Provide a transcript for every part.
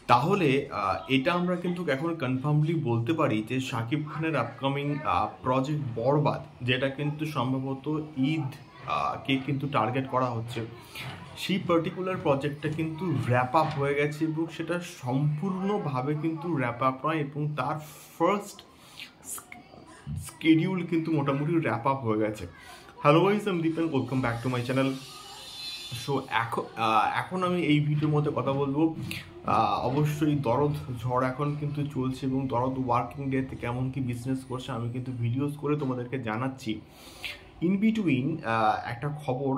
তাহলে এটা আমরা কিন্তু এখন কনফার্মলি বলতে পারি যে শাকিব খানের আপকামিং প্রজেক্ট বরবাদ, যেটা কিন্তু সম্ভবত ঈদ কে কিন্তু টার্গেট করা হচ্ছে, সেই পার্টিকুলার প্রজেক্টটা কিন্তু র্যাপ আপ হয়ে গেছে এবং সেটা সম্পূর্ণভাবে কিন্তু র্যাপ আপ নয়, এবং তার ফার্স্ট স্কেডিউল কিন্তু মোটামুটি র্যাপ আপ হয়ে গেছে। হ্যালো গাইস, আমি Dipen, welcome back to my channel. So এখন আমি এই ভিডিওর মধ্যে কথা বলবো, অবশ্যই দরদ ঝড় এখন কিন্তু চলছে এবং দরদ ওয়ার্কিং ডেতে কেমন কি বিজনেস করছে আমি কিন্তু ভিডিওস করে তোমাদেরকে জানাচ্ছি। ইন বিটুইন একটা খবর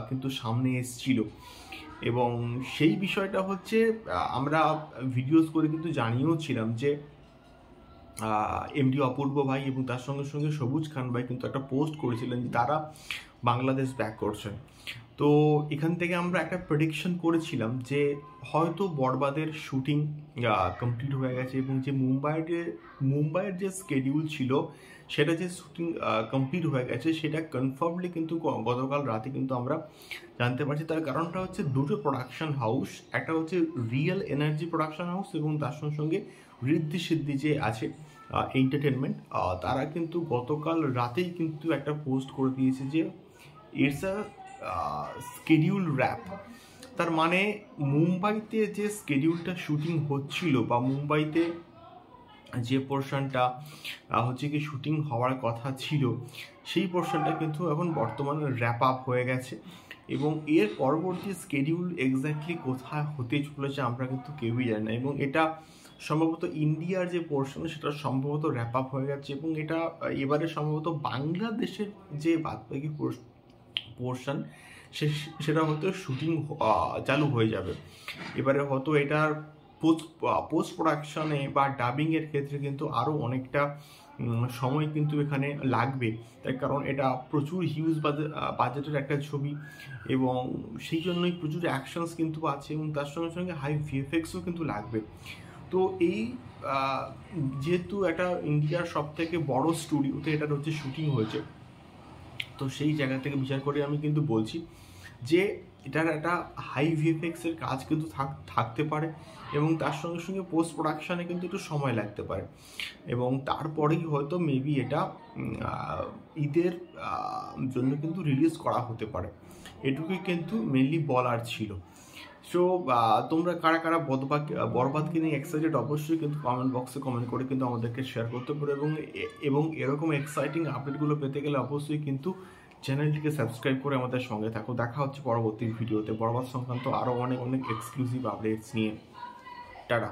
কিন্তু সামনে এসেছিল এবং সেই বিষয়টা হচ্ছে আমরা ভিডিওস করে কিন্তু জানিয়েও ছিলাম যে এমডি অপূর্ব ভাই এবং তার সঙ্গে সঙ্গে সবুজ খান ভাই কিন্তু একটা পোস্ট করেছিলেন যে তারা বাংলাদেশ ব্যাক করছেন। তো এখান থেকে আমরা একটা প্রেডিকশন করেছিলাম যে হয়তো বরবাদের শুটিং কমপ্লিট হয়ে গেছে এবং যে মুম্বাইয়ের যে স্কেডিউল ছিল সেটা যে শুটিং কমপ্লিট হয়ে গেছে সেটা কনফার্মলি কিন্তু গতকাল রাতে কিন্তু আমরা জানতে পারছি। তার কারণটা হচ্ছে দুটো প্রোডাকশন হাউস, একটা হচ্ছে রিয়েল এনার্জি প্রোডাকশন হাউস এবং তার সঙ্গে সঙ্গে ঋদ্ধি সিদ্ধি যে আছে এন্টারটেনমেন্ট, তারা কিন্তু গতকাল রাতেই কিন্তু একটা পোস্ট করে দিয়েছে যে ইটস আ স্কেডিউল র্যাপ। তার মানে মুম্বাইতে যে স্কেডিউলটা শুটিং হচ্ছিল বা মুম্বাইতে যে পোর্শনটা হচ্ছে কি শুটিং হওয়ার কথা ছিল সেই পোর্শনটা কিন্তু এখন বর্তমানে র্যাপ আপ হয়ে গেছে এবং এর পরবর্তী স্কেডিউল এক্স্যাক্টলি কোথায় হতে চলেছে আমরা কিন্তু কেউই জানি না। এবং এটা সম্ভবত ইন্ডিয়ার যে পোর্শন সেটা সম্ভবত র্যাপ আপ হয়ে গেছে এবং এটা এবারে সম্ভবত বাংলাদেশের যে বাদবাকি পোর্শন সেটা হয়তো শুটিং চালু হয়ে যাবে। এবারে হয়তো এটার পোস্ট প্রোডাকশনে বা ডাবিংয়ের ক্ষেত্রে কিন্তু আরও অনেকটা সময় কিন্তু এখানে লাগবে, তার কারণ এটা প্রচুর হিউজ বাজেটের একটা ছবি এবং সেই জন্যই প্রচুর অ্যাকশনস কিন্তু আছে এবং তার সঙ্গে সঙ্গে হাই ভিএফএক্সও কিন্তু লাগবে। তো এই যেহেতু একটা ইন্ডিয়ার সব থেকে বড় স্টুডিওতে এটার হচ্ছে শুটিং হয়েছে, তো সেই জায়গা থেকে বিচার করে আমি কিন্তু বলছি যে এটার একটা হাই ভিএফএক্সের কাজ কিন্তু থাকতে পারে এবং তার সঙ্গে সঙ্গে পোস্ট প্রোডাকশানে কিন্তু একটু সময় লাগতে পারে এবং তারপরেই হয়তো মেবি এটা ঈদের জন্য কিন্তু রিলিজ করা হতে পারে। এটুকুই কিন্তু মেনলি বলার ছিল। সো তোমরা কারা কারা বরবাদকে নিয়ে এক্সাইটেড অবশ্যই কিন্তু কমেন্ট বক্সে কমেন্ট করে কিন্তু আমাদেরকে শেয়ার করতে পারো এবং এরকম এক্সাইটিং আপডেটগুলো পেতে গেলে অবশ্যই কিন্তু চ্যানেলটিকে সাবস্ক্রাইব করে আমাদের সঙ্গে থাকো। দেখা হচ্ছে পরবর্তী ভিডিওতে বরবাদ সংক্রান্ত আরও অনেক অনেক এক্সক্লুসিভ আপডেটস নিয়ে। টাটা।